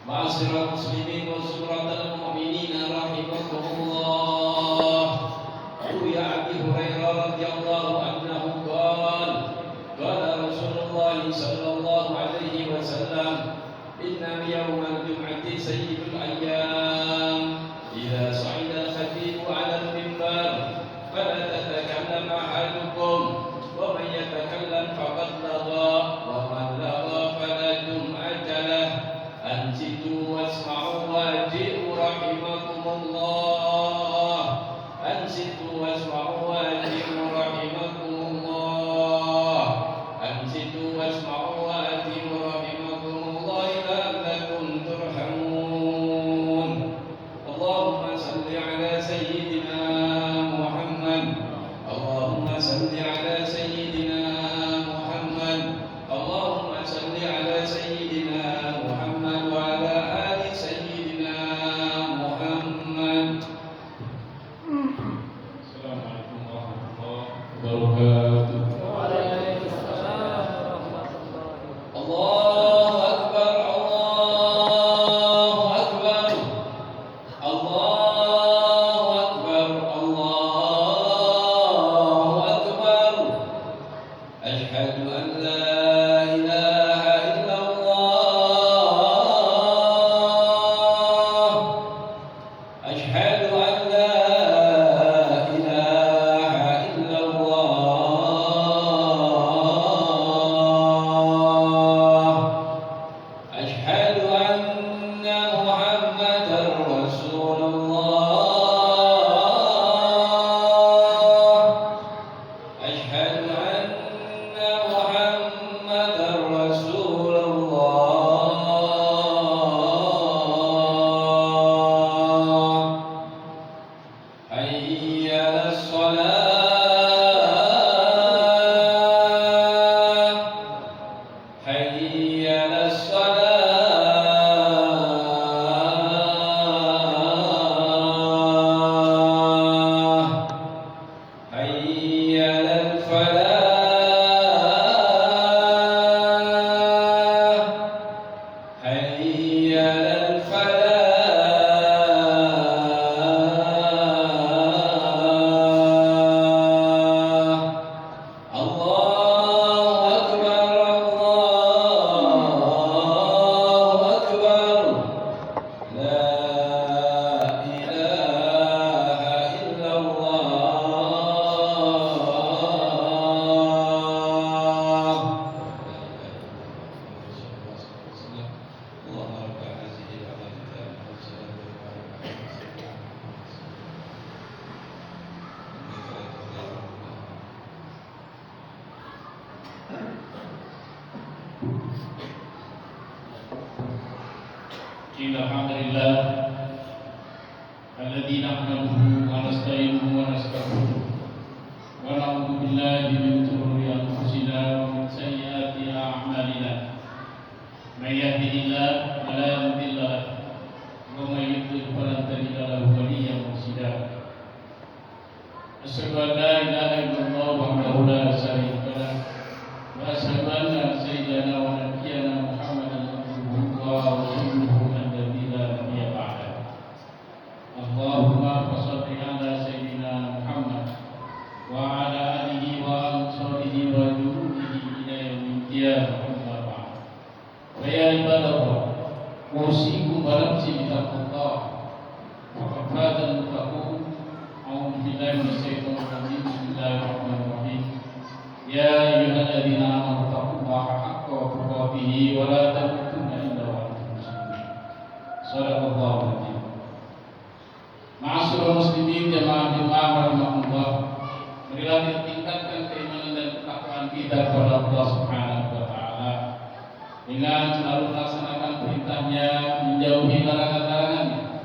Ma'asyiral muslimin wa suratal mu'minin rahimakumullah. Ya Abi Hurairah radhiyallahu anhu qala Rasulullah sallallahu alaihi wasallam inna yawmal jum'ati sayyidul ayyam idza sa'ida al-khatib 'ala al-minbar fala tatakallam ahadukum wa man yatakallam faqad lagha wa man lagha fala jum'ata lah ansitu wasma'u waji'u rahimakumullah ansitu wasma'u waji'u rahimakumullah ansitu wasma'u waji'u rahimakumullah la'allakum turhamun. Allahumma salli ala sayyidina Muhammad, Allahumma salli ala sayyidina Muhammad, Allahumma salli ala sayyidina Muhammad wa ala ali sayyidina Muhammad. Assalamualaikum warahmatullahi wabarakatuh. Allahu akbar, Allahu akbar, Allahu akbar, Allahu akbar. Asyhadu an la ilaha illallah, asyhadu an la ilaha illallah, asyhadu anna Muhammadar Rasulullah, asyhadu anna Muhammadar Rasulullah. Hayya 'alas shalah, hayya 'alas shalah, hayya 'alal falah, hayya 'alal falah. Allahu akbar, Allahu akbar. La ilaha illallah. Allahumma rabb hadhihi alhamdulillah alladzi nahmaduhu wa nasta'inuhu wa nastaghfiruh wa na'udzu billahi min shururi anfusina wa min sayyiati a'malina. May yahdihillahu fala mudilla lahu wa may yudlil fala tajida lahu waliyyan murshida. Asyhadu an la ilaha illallah wahdahu la syarika lahu wa asyhadu anna sayyidana wa nabiyyana Muhammadan abduhu wa rasuluhu alladzi la nabiyya ba'dahu. Allahumma shalli ala sayyidina Muhammad wa ala alihi wa ansarihi wa junudihi ila yaumil qiyamah. Amma ba'd. Fa ya ibadallah, usikum wa nafsi bittaqwallah. Wa qad muttaqun. A'udzu billahi minasyaitonir rajim. Bismillahirrahmanirrahim. Ya ayyuhalladzina amanu taqullaha haqqa tuqatih wa la tamutunna illa wa antum muslimun. Shadaqallahu al-azim. Ma'asyiral muslimin jamaah rahimakumullah. Marilah kita tingkatkan keimanan dan ketakwaan kita kepada Allah Subhanahu wa taala dengan selalu melaksanakan perintahnya, menjauhi larangan-larangannya.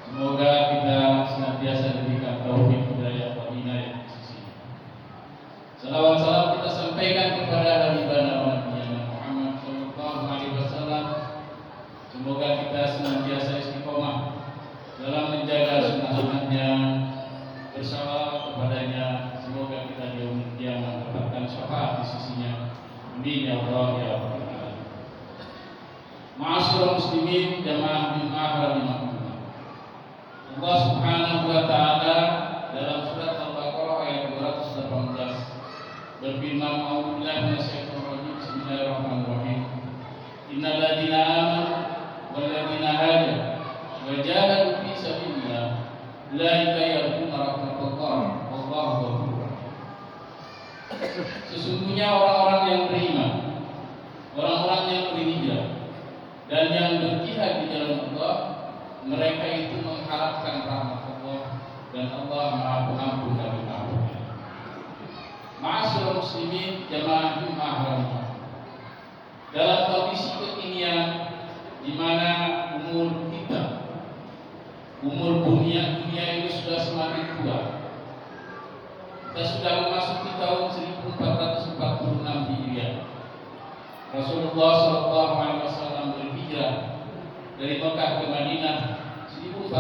Semoga kita senantiasa diberikan taufik, hidayah, wa inayah di sisinya. Salawat salam kita sampaikan kepada habibana wa nabiyana Muhammad sallallahu alaihi wasallam. Semoga kita senantiasa istiqomah dalam menjaga sunnah-sunnahnya, bersalawat kepadanya. Semoga kita di yaumul qiyamah mendapatkan syafaat di sisinya. Amin ya Allah ya Rabbal alamin. Ma'asyiral muslimin jamaah Jumat rahimahullah. Allah Subhanahu wa taala dalam surat Al-Baqarah ayat 218 berfirman, "A'udzubillahi minasyaitonir rajim. Bismillahirrahmanirrahim. Innal ladzina amanu wal ladzina hadu wa jahadu fi sabilillah ulaika yarjuna rahmatallah wallahu ghafurur rahim." Sesungguhnya orang-orang yang beriman, orang-orang yang berhijrah dan yang berjihad di jalan Allah, mereka itu mengharapkan rahmat Allah dan Allah Maha Pengampun dan Penyayang. Ma'asyiral muslimin jamaah Jumat rahimahullah. Dalam kondisi kekinian di mana umur dunia ini sudah semakin tua. Kita sudah memasuki tahun 1446 Hijriah. Rasulullah SAW berhijrah dari Mekah ke Madinah 1446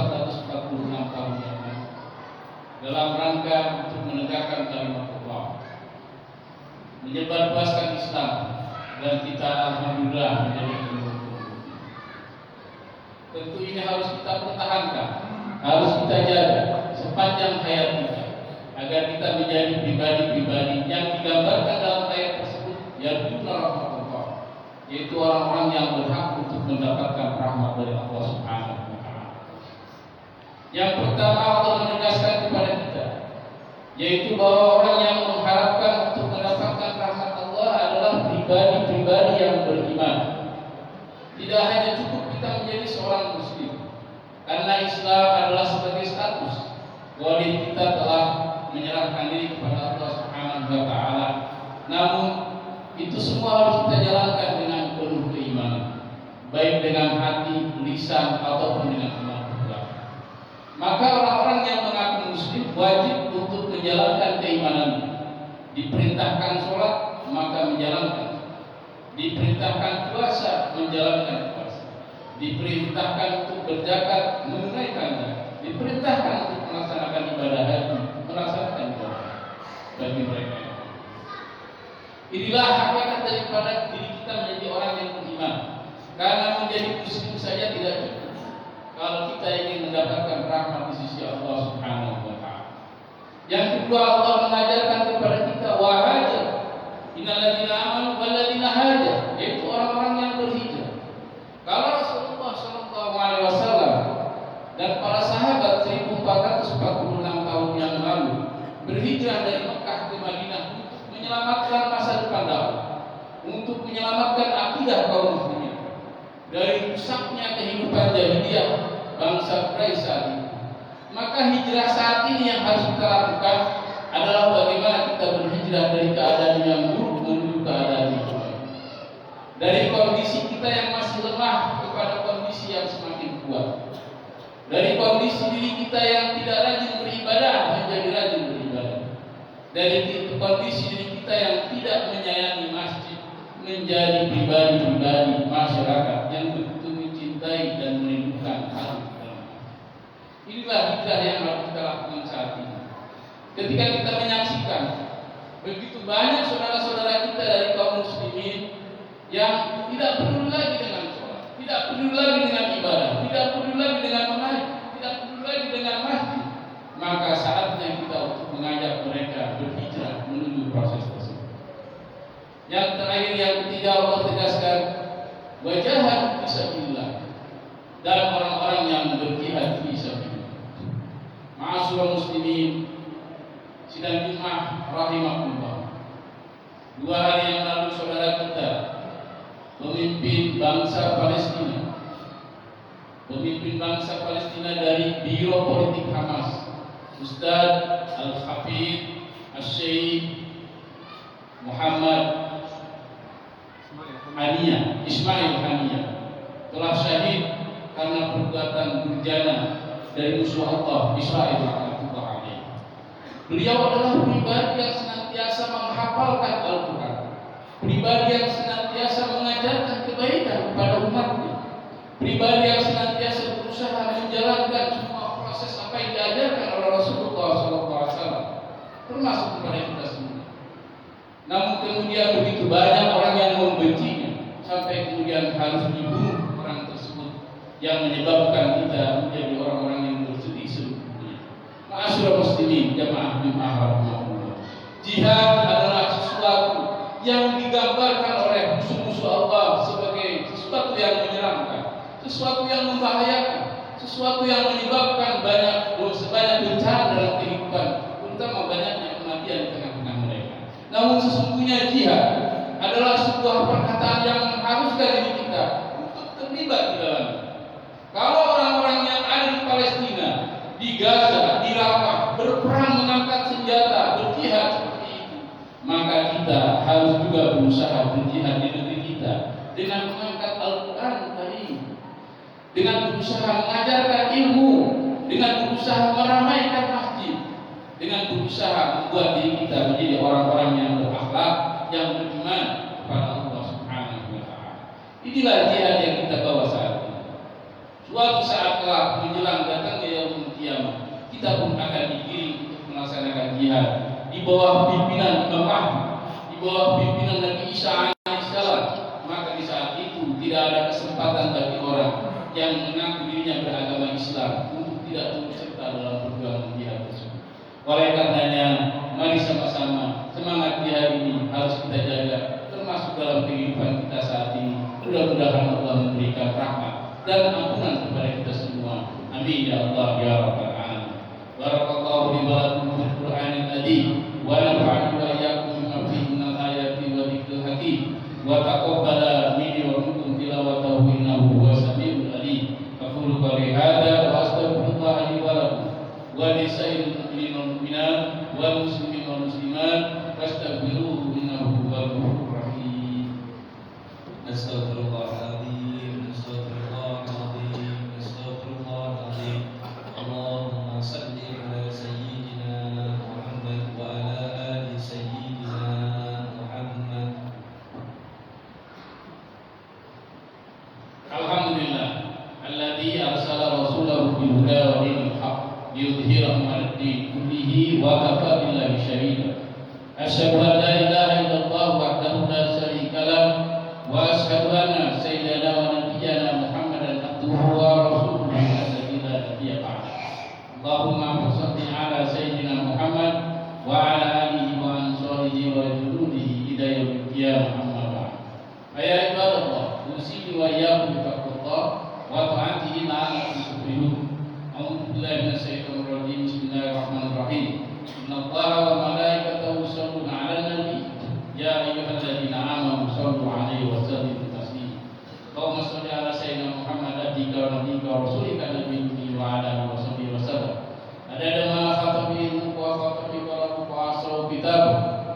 tahun yang lalu dalam rangka untuk menegakkan kalimat Allah, menyebarluaskan Islam, dan kita alhamdulillah menjadi pengikut. Tentu ini harus kita pertahankan, harus kita jaga sepanjang hayat kita, agar kita menjadi pribadi-pribadi yang digambarkan dalam ayat tersebut, yarjuna rahmatullah, yaitu orang-orang yang berhak untuk mendapatkan rahmat dari Allah Subhanahu wa taala. Yang pertama Allah menegaskan kepada kita, yaitu bahwa orang yang mengharapkan untuk mendapatkan rahmat Allah adalah pribadi-pribadi yang beriman. Tidak hanya cukup kita menjadi seorang muslim, karena Islam adalah sebagai status bahwa kita telah menyerahkan diri kepada Allah Subhanahu wa taala. Namun itu semua harus kita jalankan dengan penuh keimanan, baik dengan hati, lisan ataupun dengan amal perbuatan. Maka orang-orang yang mengaku muslim wajib untuk menjalankan keimanan. Diperintahkan sholat maka menjalankan, diperintahkan puasa menjalankan puasa, diperintahkan untuk berzakat menunaikan zakat, diperintahkan untuk melaksanakan ibadah haji melaksanakan ibadah bagi mereka. Inilah hakikat daripada diri kita menjadi orang yang beriman. Karena menjadi muslim saja tidak cukup kalau kita ingin mendapatkan rahmat di sisi Allah Subhanahu wa taala. Yang kedua, Allah mengajarkan kepada kita wahada, innal ladzina amanu wal ladzina hadu, yaitu orang-orang yang berhijrah. Kalau Rasulullah sallallahu alaihi wasallam dan para sahabat 1446 tahun yang lalu berhijrah dari Mekah ke Madinah untuk menyelamatkan masa depan dakwah, untuk menyelamatkan akidah kaum muslimin dari rusaknya kehidupan jahiliyah bangsa Quraisy saat ini. Maka hijrah saat ini yang harus kita lakukan adalah bagaimana kita berhijrah dari keadaan yang buruk menuju keadaan yang baik, dari kondisi kita yang masih lemah kepada kondisi yang semakin kuat, dari kondisi diri kita yang tidak rajin beribadah menjadi rajin beribadah, dari kondisi diri kita yang tidak menyayangi masjid menjadi pribadi-pribadi masyarakat yang betul mencintai dan merindukan hal. Inilah hijrah yang harus kita lakukan saat ini. Ketika kita menyaksikan begitu banyak saudara-saudara kita dari kaum muslimin yang tidak peduli lagi dengan sholat, tidak peduli lagi dengan ibadah, tidak peduli lagi dengan mengaji, tidak peduli lagi dengan masjid, maka saatnya kita untuk mengajak mereka berhijrah menuju proses tersebut. Yang terakhir, yang ketiga, Allah tegaskan wajahad fisabilillah, dan orang-orang yang berjihad fisabilillah. Ma'asyiral muslimin sidang Jumat rahimahullah. 2 hari yang lalu saudara kita, pemimpin bangsa Palestina dari Biro Politik Hamas, Ustaz Al-Hafidh Al-Syekh Muhammad Ismail Haniyah telah syahid karena perbuatan durjana dari musuh Allah Israel. Beliau adalah pribadi yang senantiasa menghafalkan Al-Quran, pribadi yang senantiasa mengajarkan kebaikan kepada umatnya, pribadi yang senantiasa berusaha menjalankan semua proses apa yang diajarkan oleh Rasulullah SAW, termasuk kepada kita semua. Namun kemudian begitu banyak orang yang membencinya sampai kemudian harus dibunuh orang tersebut. menyebabkan kita menjadi orang-orang yang bersedih sesungguhnya. Ma'asyiral muslimin jamaah rahimahumullah. Jihad adalah sesuatu yang digambarkan oleh musuh-musuh Allah sebagai sesuatu yang menyeramkan, sesuatu yang membahayakan, sesuatu yang menyebabkan banyak bencana dalam kehidupan, terutama banyaknya kematian di tengah-tengah mereka. Namun sesungguhnya jihad adalah sebuah perkataan yang mengharuskan diri kita untuk terlibat di dalamnya. Kalau orang-orang yang ada di Palestina, di Gaza, di Rafah berperang mengangkat senjata, berjihad seperti itu, maka kita harus juga berusaha berjihad di negeri kita dengan mengangkat Al-Quran Karim, dengan berusaha mengajarkan ilmu, dengan berusaha meramaikan masjid, dengan berusaha membuat diri kita menjadi orang-orang yang berakhlak, yang beriman kepada Allah Subhanahu wa Ta'ala. Inilah jihad yang kita bawa saat ini. Suatu saat kelak menjelang datangnya yaumul qiyamah, kita pun akan digiring untuk melaksanakan jihad di bawah pimpinan Imam Mahdi, di bawah pimpinan Nabi Isa alaihissalam. Maka di saat itu tidak ada kesempatan bagi orang yang mengaku dirinya beragama Islam untuk tidak turut serta dalam perjuangan jihad tersebut. Oleh karenanya, mari sama-sama semangat jihad ini harus kita jaga, termasuk dalam kehidupan kita saat ini. Mudah-mudahan Allah memberikan rahmat dan ampunan kepada kita semua. Amin ya Allah ya Rabbal alamin. Barakallahu li wa lakum fil Qur'anil azim wa nafa'ani wa iyyakum bima fihi minal ayati wa dzikril hakim wa taqabbala minni wa minkum tilawatahu innahu huwas samiul alim. Aqulu qawli hadza wa astaghfirullah li wa lakum wa li sa'iril mu'minin wal mu'minat wal muslimin wal muslimat fastaghfiruhu innahu huwal ghafurur rahim. Astaghfirullahaladzim, astaghfirullahaladzim, astaghfirullahaladzim. Allahumma salli ala sayyidina Muhammad wa ala ali sayyidina Muhammad. Alhamdulillah alladzi arsala rasulahu bil huda wa dinil haqq liyudhhirahu 'ala ad-din kullihi wa kafa billahi shahida. Asyhadu an la ilaha illallah wahdahu la syarika lah wa asyhadu anna sayyidana wa nabiyyana Muhammadan abduhu wa rasuluhu la sabila nabiyya ba'da. Allahumma shalli ala sayyidina Muhammad wa ala alihi wa ansarihi wa junudihi ila yaumil qiyamah amma ba'd. Ya ibadallah, usihi wa iyyakum bi taqwallah wa ta'atihi la'allakum tuflihun. A'udzu billahi minasyaitonir rajim. Bismillahirrahmanirrahim. Innallaha wa malaikatahu yusholluna 'alan nabi. Ya ayyuhalladzina amanu shallu 'alaihi wa sallimu taslima. Allahumma shalli ala sayyidina Muhammad abdika wa nabiyyika wa rasulika nabiyyi wa ala alihi wa sahbihi wa sallam. Adada ma khatabihi wa khatabi wa asaw kitab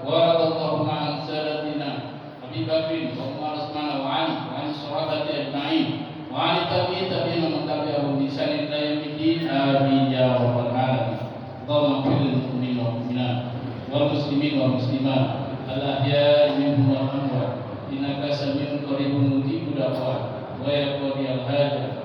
wa radallahu ma'an sadatina Abi Bakrin wa Umar Utsman wa Ali wa an sahabati ajma'in wa an tabi'in man tabi'ahum bi ihsan ila yaumiddin. Amin ya rabbal alamin. Allahumma ighfir lil mu'minin wal mu'minat wal muslimin wal muslimat al-ahya'i minhum wal amwat innaka sami'un qaribun mujibud da'wat wa yaqdi al-hajat